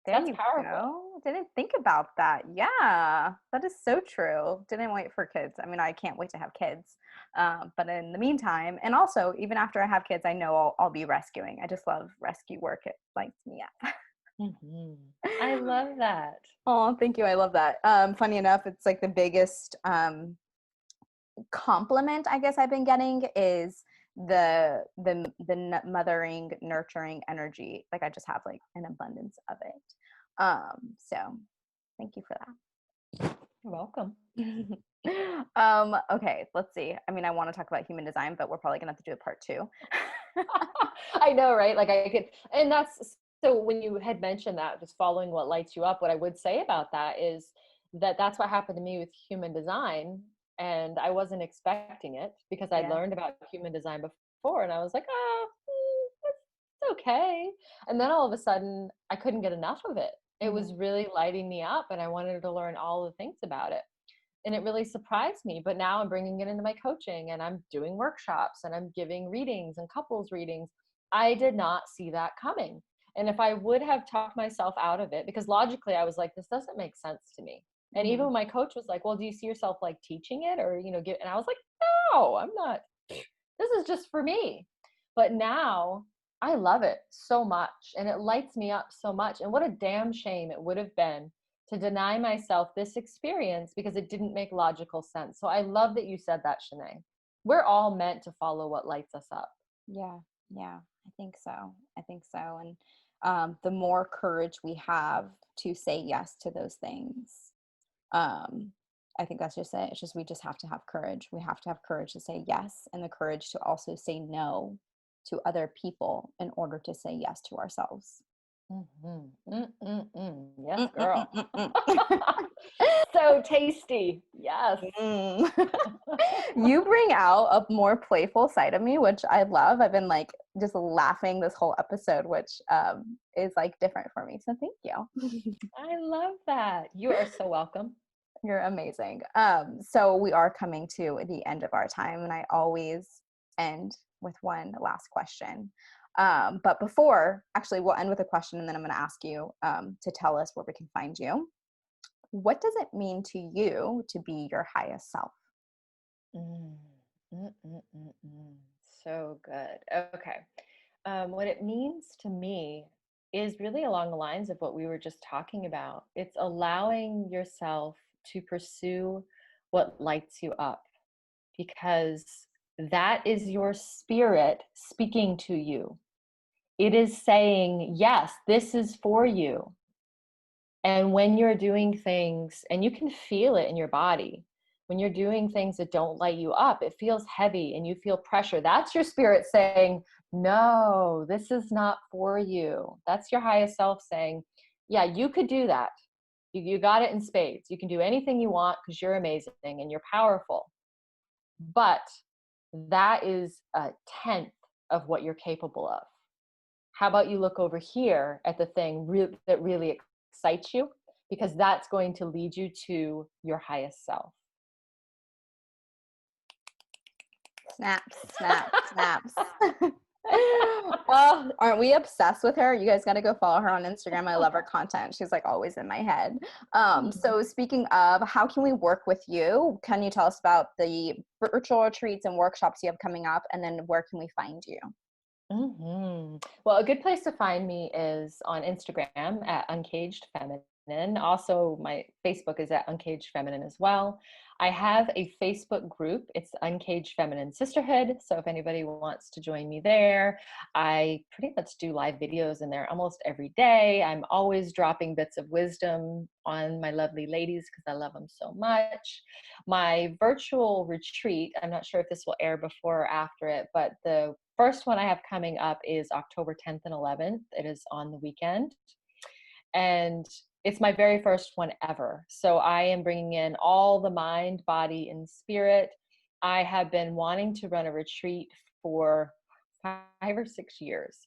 there That's you powerful. go. Didn't think about that. Yeah, that is so true. Didn't wait for kids. I mean, I can't wait to have kids. But in the meantime, and also even after I have kids, I know I'll be rescuing. I just love rescue work. It lights me up. Mhm. I love that. Oh, thank you. I love that. Funny enough, it's like the biggest compliment I guess I've been getting is mothering, nurturing energy. Like I just have like an abundance of it. So thank you for You're welcome. that. Okay, let's see. I mean, I want to talk about human design, but we're probably gonna have to do a part two. I know, right? Like I could, and that's so when you had mentioned that, just following what lights you up, what I would say about that is that that's what happened to me with human design. And I wasn't expecting it because I'd Yeah. learned about human design before and I was like, oh, it's okay. And then all of a sudden, I couldn't get enough of it. It Mm-hmm. was really lighting me up and I wanted to learn all the things about it. And it really surprised me. But now I'm bringing it into my coaching, and I'm doing workshops, and I'm giving readings and couples readings. I did not see that coming. And if I would have talked myself out of it, because logically I was like, this doesn't make sense to me. And Mm-hmm. even my coach was like, well, do you see yourself like teaching it, or, and I was like, no, I'm not. This is just for me. But now I love it so much, and it lights me up so much. And what a damn shame it would have been to deny myself this experience because it didn't make logical sense. So I love that you said that, Shanae. We're all meant to follow what lights us up. Yeah, yeah, I think so. I think so. And the more courage we have to say yes to those things, um, I think that's just it. It's just we just have to have courage. We have to have courage to say yes, and the courage to also say no to other people in order to say yes to ourselves. Mm-hmm. Yes, girl. Mm-mm-mm-mm-mm. So tasty. Yes. Mm. You bring out a more playful side of me, which I love. I've been like just laughing this whole episode, which is like different for me. So thank you. I love that. You are so welcome. You're amazing. So we are coming to the end of our time, and I always end with one last question. But before, actually, we'll end with a question, and then I'm going to ask you to tell us where we can find you. What does it mean to you to be your highest self? Mm, So good. Okay. What it means to me is really along the lines of what we were just talking about. It's allowing yourself to pursue what lights you up, because that is your spirit speaking to you. It is saying, yes, this is for you. And when you're doing things, and you can feel it in your body, when you're doing things that don't light you up, it feels heavy and you feel pressure. That's your spirit saying, no, this is not for you. That's your highest self saying, yeah, you could do that. You got it in spades. You can do anything you want because you're amazing and you're powerful. But that is a tenth of what you're capable of. How about you look over here at the thing that really excites you? Because that's going to lead you to your highest self. Snaps, snaps, snaps. Oh, aren't we obsessed with her? You guys got to go follow her on Instagram. I love her content. She's like always in my head. So speaking of, how can we work with you? Can you tell us about the virtual retreats and workshops you have coming up? And then where can we find you? Well, a good place to find me is on Instagram at Uncaged Feminine. Also, my Facebook is at Uncaged Feminine as well. I have a Facebook group. It's Uncaged Feminine Sisterhood. So if anybody wants to join me there, I pretty much do live videos in there almost every day. I'm always dropping bits of wisdom on my lovely ladies because I love them so much. My virtual retreat, I'm not sure if this will air before or after it, but the first one I have coming up is October 10th and 11th. It is on the weekend. And it's my very first one ever. So I am bringing in all the mind, body, and spirit. I have been wanting to run a retreat for 5 or 6 years.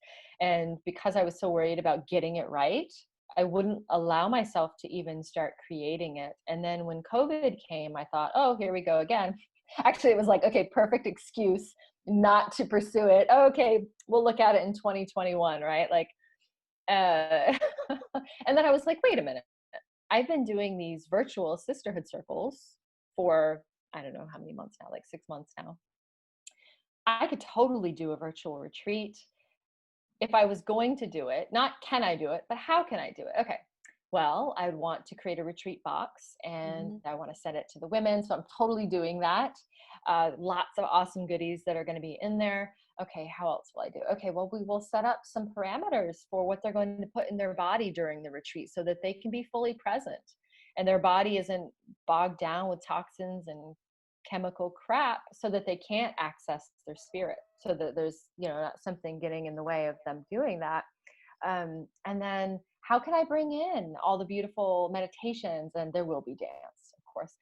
And because I was so worried about getting it right, I wouldn't allow myself to even start creating it. And then when COVID came, I thought, oh, here we go again. Actually, it was like, okay, perfect excuse not to pursue it. Oh, okay, we'll look at it in 2021, right? Like, and then I was like, wait a minute. I've been doing these virtual sisterhood circles for, I don't know how many months now, like 6 months now. I could totally do a virtual retreat if I was going to do it. Not can I do it, but how can I do it? Okay. Well, I would want to create a retreat box, and I want to send it to the women. So I'm totally doing that. Lots of awesome goodies that are going to be in there. Okay, how else will I do? Okay, well, we will set up some parameters for what they're going to put in their body during the retreat so that they can be fully present and their body isn't bogged down with toxins and chemical crap, so that they can't access their spirit, so that there's not something getting in the way of them doing that. And then how can I bring in all the beautiful meditations? And there will be dance, of course.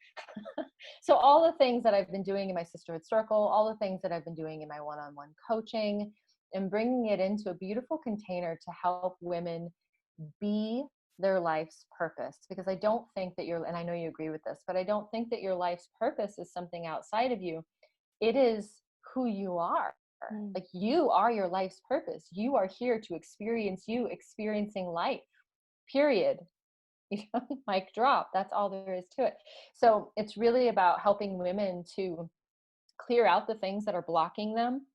So all the things that I've been doing in my sisterhood circle, all the things that I've been doing in my one-on-one coaching, and bringing it into a beautiful container to help women be their life's purpose, because I don't think that and I know you agree with this, but I don't think that your life's purpose is something outside of you. It is who you are. Mm. Like, you are your life's purpose. You are here to experience you experiencing life, period. Mic drop. That's all there is to it. So it's really about helping women to clear out the things that are blocking them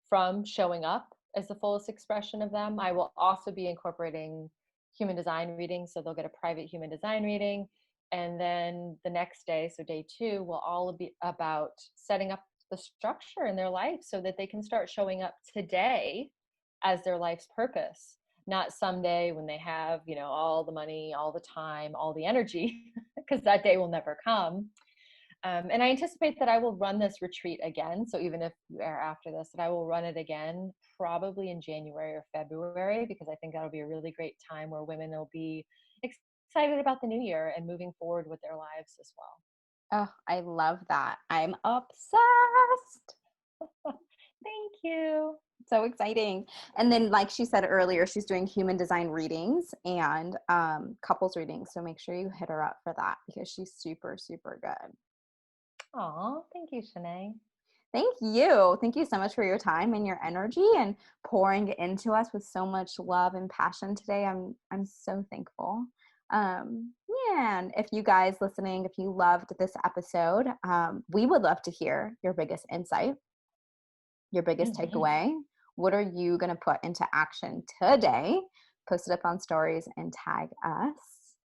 from showing up as the fullest expression of them. I will also be incorporating human design readings. So they'll get a private human design reading. And then the next day, so day 2, will all be about setting up the structure in their life so that they can start showing up today as their life's purpose, not someday when they have, all the money, all the time, all the energy, because that day will never come. And I anticipate that I will run this retreat again. So even if you air after this, that I will run it again, probably in January or February, because I think that'll be a really great time where women will be excited about the new year and moving forward with their lives as well. Oh, I love that. I'm obsessed. Thank you. So exciting. And then, like she said earlier, she's doing human design readings and couples readings. So make sure you hit her up for that because she's super, super good. Aw, thank you, Shanae. Thank you. Thank you so much for your time and your energy and pouring into us with so much love and passion today. I'm so thankful. Yeah, and if you guys listening, if you loved this episode, we would love to hear your biggest insight, your biggest takeaway. What are you going to put into action today? Post it up on stories and tag us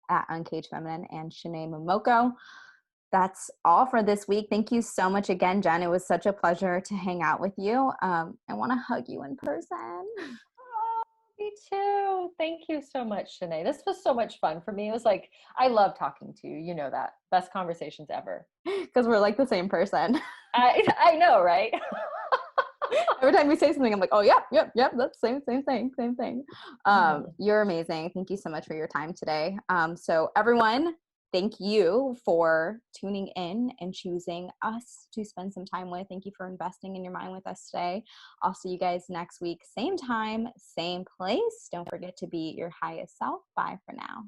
at Uncaged Feminine and Shanae Momoko. That's all for this week. Thank you so much again, Jen. It was such a pleasure to hang out with you. I want to hug you in person. Oh, me too. Thank you so much, Shanae. This was so much fun for me. It was like, I love talking to you. You know that. Best conversations ever. Because we're like the same person. I know, right? Every time we say something, I'm like, oh, yep. That's same thing. You're amazing. Thank you so much for your time today. So everyone, thank you for tuning in and choosing us to spend some time with. Thank you for investing in your mind with us today. I'll see you guys next week. Same time, same place. Don't forget to be your highest self. Bye for now.